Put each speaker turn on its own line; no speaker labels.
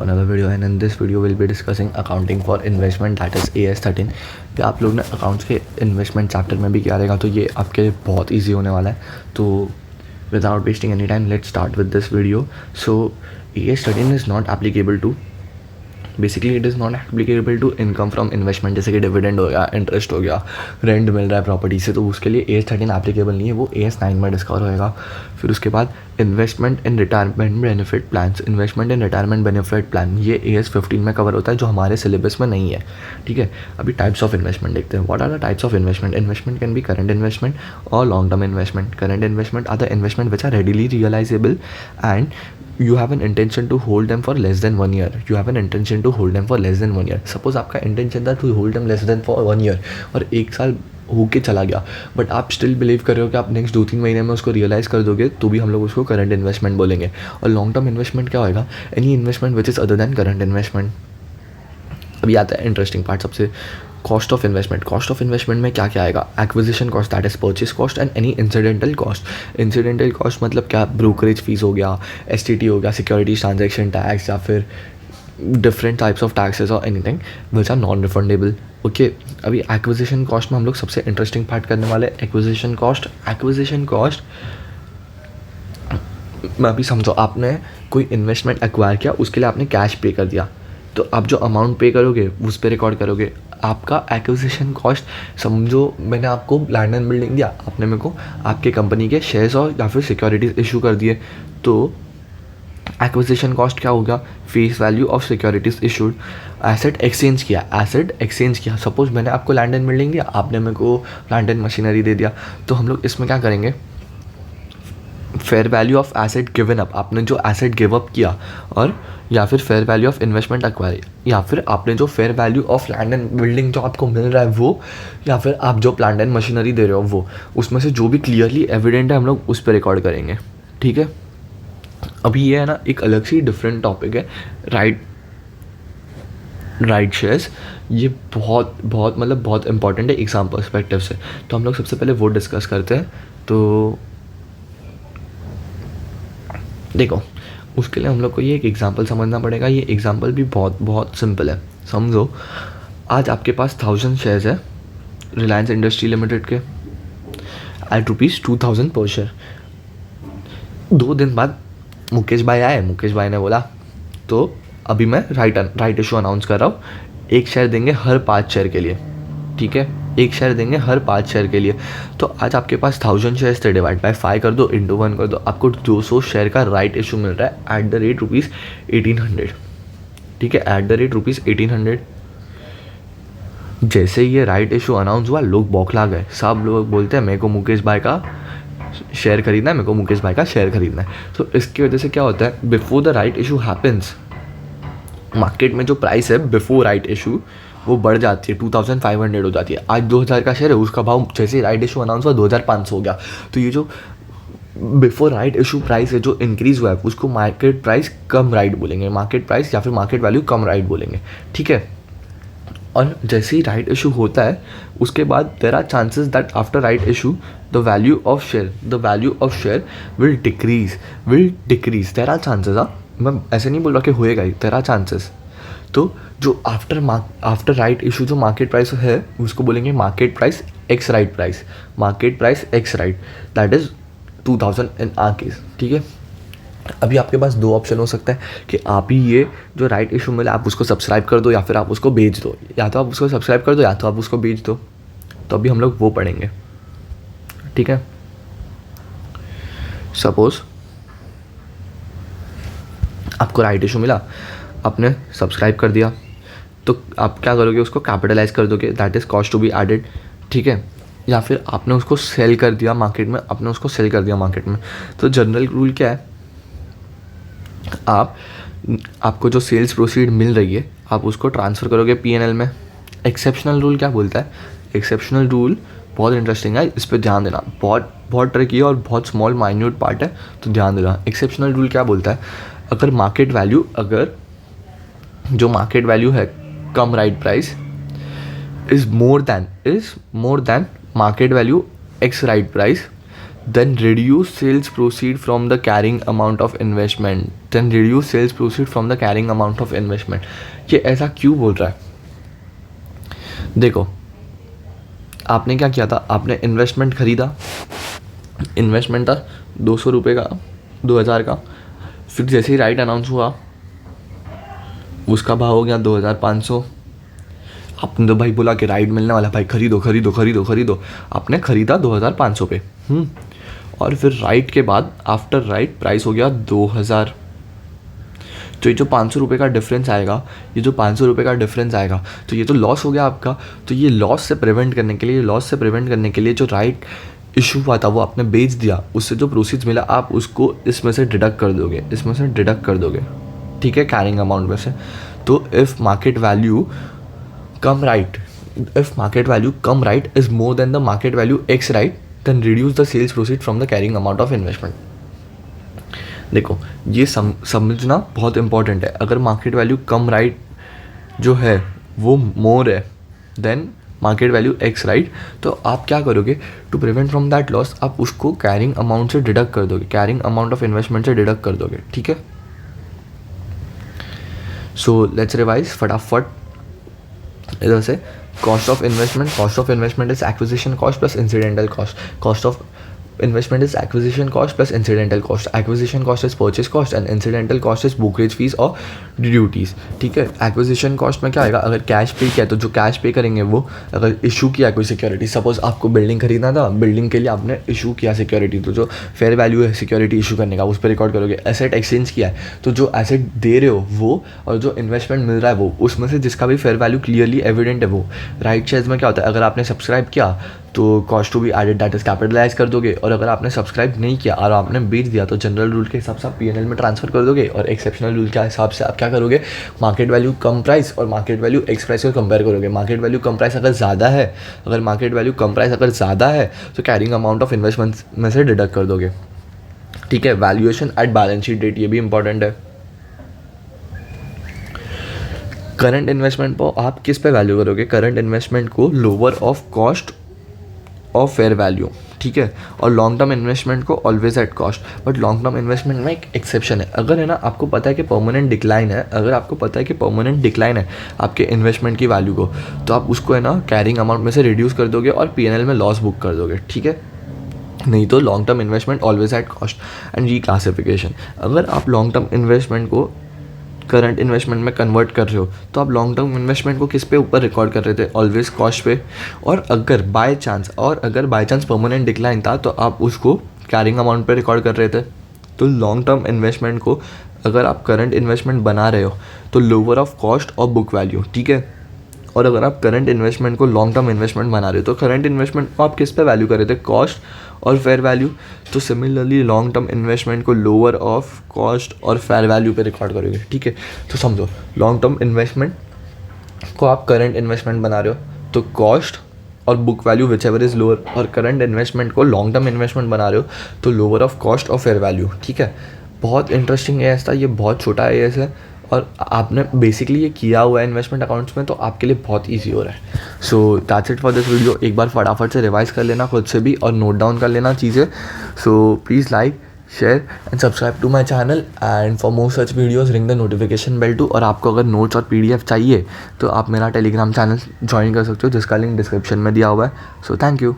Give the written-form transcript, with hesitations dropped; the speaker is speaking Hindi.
another video, and in this video we'll be discussing accounting for investment, that is AS 13। कि आप लोग ने अकाउंट्स के इन्वेस्टमेंट चैप्टर में भी क्या रहेगा, तो ये आपके लिए बहुत ईजी होने वाला है। तो without wasting any time let's start with this video. So AS 13 is not applicable to, basically it is not applicable to income from investment, जैसे कि डिविडेंड हो गया, इंटरेस्ट हो गया, रेंट मिल रहा है प्रॉपर्टी से, तो उसके लिए AS 13 एप्लीकेबल नहीं है, वो AS 9 में डिस्कवर होएगा। फिर उसके बाद इन्वेस्टमेंट इन रिटायरमेंट बेनिफिट प्लान्स, इन्वेस्टमेंट इन रिटायरमेंट बेनिफिट प्लान, ये AS 15 में कवर होता है, जो हमारे सिलेबस में नहीं है। ठीक है, अभी टाइप्स ऑफ इन्वेस्टमेंट देखते हैं। What are the types of investment? Investment can be current investment और long term investment. Current investment are the investment which are readily realizable and you have an intention to hold them for less than 1 year. You have an intention to hold them for less than 1 year. Suppose आपका इंटेंशन था to hold them less than for 1 year और एक साल होके चला गया, बट आप स्टिल बिलीव कर रहे हो कि आप नेक्स्ट 2-3 महीने में उसको रियलाइज कर दोगे, तो भी हम लोग उसको करंट इन्वेस्टमेंट बोलेंगे। और लॉन्ग टर्म इन्वेस्टमेंट क्या होगा? Any investment which is other than current investment. अभी आता है इंटरेस्टिंग पार्ट सबसे, cost of investment. Cost of investment में क्या क्या आएगा? Acquisition cost, that is purchase cost, and any incidental cost. Incidental cost मतलब क्या? ब्रोकरेज फीस हो गया, STT हो गया, सिक्योरिटीज ट्रांजेक्शन टैक्स, या फिर डिफरेंट टाइप्स ऑफ टैक्सेस और anything which are non refundable. Okay, अभी एक्विजिशन कॉस्ट में हम लोग सबसे इंटरेस्टिंग पार्ट करने वाले एक्विजिशन कॉस्ट। एक्विजिशन कॉस्ट में अभी समझो आपने कोई इन्वेस्टमेंट एक्वायर किया, उसके लिए आपने कैश पे कर दिया, तो आप जो अमाउंट पे करोगे उस पर रिकॉर्ड करोगे। आपका एक्विजिशन कॉस्ट, समझो मैंने आपको लैंड एंड बिल्डिंग दिया, आपने मेरे को आपके कंपनी के शेयर्स और या फिर सिक्योरिटीज़ इशू कर दिए, तो एक्विजिशन कॉस्ट क्या होगा? Face value of securities issued. Asset exchange किया, एसेट एक्सचेंज किया, सपोज मैंने आपको लैंड एंड बिल्डिंग दिया, आपने मेरे को लैंड एंड मशीनरी दे दिया, तो हम लोग इसमें क्या करेंगे? Fair value of asset given up, आपने जो एसेट गिव अप किया, और या फिर fair value of investment acquire, या फिर आपने जो fair value of land and building जो आपको मिल रहा है वो, या फिर आप जो प्लांट एंड मशीनरी दे रहे हो वो, उसमें से जो भी क्लियरली एविडेंट है हम लोग उस पर रिकॉर्ड करेंगे। ठीक है, अभी ये है ना एक अलग सी डिफरेंट टॉपिक है, राइट शेयर्स। ये बहुत बहुत मतलब बहुत इंपॉर्टेंट है एग्जाम पर्सपेक्टिव से, तो हम लोग सबसे पहले वो डिस्कस करते हैं। तो देखो, उसके लिए हम लोग को ये एक एग्जांपल समझना पड़ेगा। ये एग्जांपल भी बहुत बहुत सिंपल है। समझो आज आपके पास 1000 शेयर्स है रिलायंस इंडस्ट्री लिमिटेड के एट ₹2000 पर शेयर। 2 दिन बाद मुकेश भाई आए, मुकेश भाई ने बोला तो अभी मैं राइट इशू अनाउंस कर रहा हूँ, 1 शेयर देंगे हर 5 शेयर के लिए। ठीक है, 1 शेयर देंगे हर 5 शेयर के लिए। तो आज आपके पास 1000 शेयर्स थे, डिवाइड बाय 5 कर दो, इंटू 1 कर दो, आपको 200 शेयर का राइट इशू मिल रहा है एट द रेट ₹1800। ठीक है, एट द रेट ₹1800। जैसे ये राइट इशू अनाउंस हुआ, लोग बौखला गए, सब लोग बोलते हैं मेरे को मुकेश भाई का शेयर खरीदना है, मेरे को मुकेश भाई का शेयर खरीदना है। तो इसकी वजह से क्या होता है, before the right issue happens, market में जो प्राइस है बिफोर राइट इशू वो बढ़ जाती है, 2500 हो जाती है। आज 2000 का शेयर है, उसका भाव जैसे ही राइट इशू अनाउंस हुआ 2500 हो गया। तो ये जो बिफोर राइट इशू प्राइस है जो इंक्रीज हुआ है, उसको मार्केट प्राइस कम राइट बोलेंगे, मार्केट प्राइस या फिर मार्केट वैल्यू कम राइट बोलेंगे। ठीक है, और जैसे ही राइट इशू होता है उसके बाद there are chances that after right issue the value of share will decrease. There are chances, मैं ऐसे नहीं बोल रहा कि होएगा ही, देयर आर चांसेस। तो जो आफ्टर राइट इशू जो मार्केट प्राइस है उसको बोलेंगे market price ex right price, market price ex right, that is 2000 in our case. ठीक है, अभी आपके पास 2 ऑप्शन हो सकता है कि आप ही ये जो राइट इशू मिला आप उसको सब्सक्राइब कर दो या फिर आप उसको बेच दो, या तो आप उसको सब्सक्राइब कर दो या तो आप उसको बेच दो। तो अभी हम लोग वो पढ़ेंगे। ठीक है, सपोज आपको राइट इशू मिला, आपने सब्सक्राइब कर दिया, तो आप क्या करोगे? उसको कैपिटलाइज कर दोगे, that is cost to be added. ठीक है, या फिर आपने उसको सेल कर दिया मार्केट में, तो जनरल रूल क्या है, आपको जो सेल्स प्रोसीड मिल रही है आप उसको ट्रांसफ़र करोगे P&L में। एक्सेप्शनल रूल क्या बोलता है? एक्सेप्शनल रूल बहुत इंटरेस्टिंग है, इस पर ध्यान देना, बहुत ट्रिकी है और बहुत स्मॉल माइन्यूट पार्ट है, तो ध्यान देना। एक्सेप्शनल रूल क्या बोलता है? अगर जो मार्केट वैल्यू है कम right price is more than market value ex right price, then reduce sales proceed from the carrying amount of investment, then reduce sales proceed from the carrying amount of investment. ये ऐसा क्यों बोल रहा है? देखो, आपने क्या किया था, आपने इन्वेस्टमेंट खरीदा, इन्वेस्टमेंट था 200 रुपये का, 2000 का, फिर जैसे ही राइट अनाउंस हुआ उसका भाव हो गया 2500। आपने तो भाई बोला कि राइट मिलने वाला, भाई खरीदो खरीदो खरीदो खरीदो, आपने खरीदा 2500 पे। और फिर राइट के बाद आफ्टर राइट प्राइस हो गया 2000। तो ये जो 500 रुपये का डिफरेंस आएगा, ये जो 500 रुपये का डिफरेंस आएगा, तो ये तो लॉस हो गया आपका। तो ये लॉस से प्रिवेंट करने के लिए जो राइट इशू हुआ था वो आपने बेच दिया, उससे जो प्रोसीड्स मिला आप उसको इसमें से डिडक्ट कर दोगे, ठीक है, कैरिंग अमाउंट में से। तो if market value cum right is more than the market value ex right, then reduce the sales proceed from the carrying amount of investment. देखो, ये समझना बहुत इंपॉर्टेंट है। अगर मार्केट वैल्यू कम राइट जो है वो मोर है than market value ex right, तो आप क्या करोगे, to prevent from that loss आप उसको कैरिंग अमाउंट से डिडक्ट कर दोगे, कैरिंग अमाउंट ऑफ इन्वेस्टमेंट से डिडक्ट कर दोगे, ठीक है। सो लेट्स रिवाइज फटाफट इधर से। Cost of investment is acquisition cost plus incidental cost. Cost of investment is acquisition cost plus incidental cost. Acquisition cost is purchase cost and incidental cost is brokerage fees और ड्यूटीज़, ठीक है। एक्विजिशन कॉस्ट में क्या आएगा, अगर कैश पे किया तो जो कैश पे करेंगे वो, अगर इशू किया कोई सिक्योरिटी, सपोज आपको बिल्डिंग खरीदना था, बिल्डिंग के लिए आपने इशू किया सिक्योरिटी, तो जो फेयर वैल्यू है सिक्योरिटी इशू करने का उस पर रिकॉर्ड करोगे। एसेट एक्सचेंज किया है तो जो एसेट दे रहे हो वो और जो इन्वेस्टमेंट मिल रहा है वो, उसमें से जिसका भी फेयर वैल्यू क्लियरली एविडेंट है वो। राइट शेयर्स में क्या होता है, अगर आपने सब्सक्राइब किया तो cost to be added that is capitalise कर दोगे, और अगर आपने सब्सक्राइब नहीं किया और आपने बेच दिया तो जनरल रूल के हिसाब से आप पीएनएल में ट्रांसफर कर दोगे, और एक्सेप्शनल रूल के हिसाब से आप क्या करोगे, मार्केट वैल्यू कम प्राइस और मार्केट वैल्यू एक्स प्राइस को कंपेयर करोगे। मार्केट वैल्यू कम प्राइस अगर ज़्यादा है तो कैरिंग अमाउंट ऑफ इन्वेस्टमेंट में से डिडक्ट कर दोगे, ठीक है। Valuation at balance sheet date, ये भी इंपॉर्टेंट है। करंट इन्वेस्टमेंट को आप किस पे वैल्यू करोगे, करंट इन्वेस्टमेंट को lower of cost of fair value, ठीक है। और लॉन्ग टर्म इन्वेस्टमेंट को always at cost. But long term investment में एक एक्सेप्शन है, अगर है ना आपको पता है कि परमानेंट डिक्लाइन है, आपके इन्वेस्टमेंट की वैल्यू को, तो आप उसको है ना कैरिंग अमाउंट में से रिड्यूस कर दोगे और पीएनएल में लॉस बुक कर दोगे, ठीक है। नहीं तो long term investment always at cost. And reclassification, अगर आप लॉन्ग टर्म इन्वेस्टमेंट को करंट इन्वेस्टमेंट में कन्वर्ट कर रहे हो तो आप लॉन्ग टर्म इन्वेस्टमेंट को किस पे ऊपर रिकॉर्ड कर रहे थे, ऑलवेज कॉस्ट पे। और अगर बाय चांस परमानेंट डिक्लाइन था तो आप उसको कैरिंग अमाउंट पे रिकॉर्ड कर रहे थे। तो लॉन्ग टर्म इन्वेस्टमेंट को अगर आप करंट इन्वेस्टमेंट बना रहे हो तो लोअर ऑफ कॉस्ट और बुक वैल्यू, ठीक है। और अगर आप करंट इन्वेस्टमेंट को लॉन्ग टर्म इन्वेस्टमेंट बना रहे हो तो करंट इन्वेस्टमेंट को आप किस पे वैल्यू कर रहे थे, कॉस्ट और फेयर वैल्यू। तो सिमिलरली लॉन्ग टर्म इन्वेस्टमेंट को लोअर ऑफ कॉस्ट और फेयर वैल्यू पे रिकॉर्ड करोगे, ठीक है। तो समझो, लॉन्ग टर्म इन्वेस्टमेंट को आप करंट इन्वेस्टमेंट बना रहे हो तो कॉस्ट और book value which ever is lower, और करंट इन्वेस्टमेंट को लॉन्ग टर्म इन्वेस्टमेंट बना रहे हो तो लोअर ऑफ कॉस्ट और फेयर वैल्यू, ठीक है। बहुत इंटरेस्टिंग है ऐसा, ये बहुत छोटा है ऐसे, और आपने बेसिकली ये किया हुआ है इन्वेस्टमेंट अकाउंट्स में तो आपके लिए बहुत इजी हो रहा है। So that's it for this video. एक बार फटाफट से रिवाइज कर लेना खुद से भी और नोट डाउन कर लेना चीज़ें। So please like, share and subscribe to my channel, and for more such videos ring the notification bell too. और आपको अगर नोट्स और PDF चाहिए तो आप मेरा टेलीग्राम चैनल ज्वाइन कर सकते हो जिसका लिंक डिस्क्रिप्शन में दिया हुआ है। So thank you.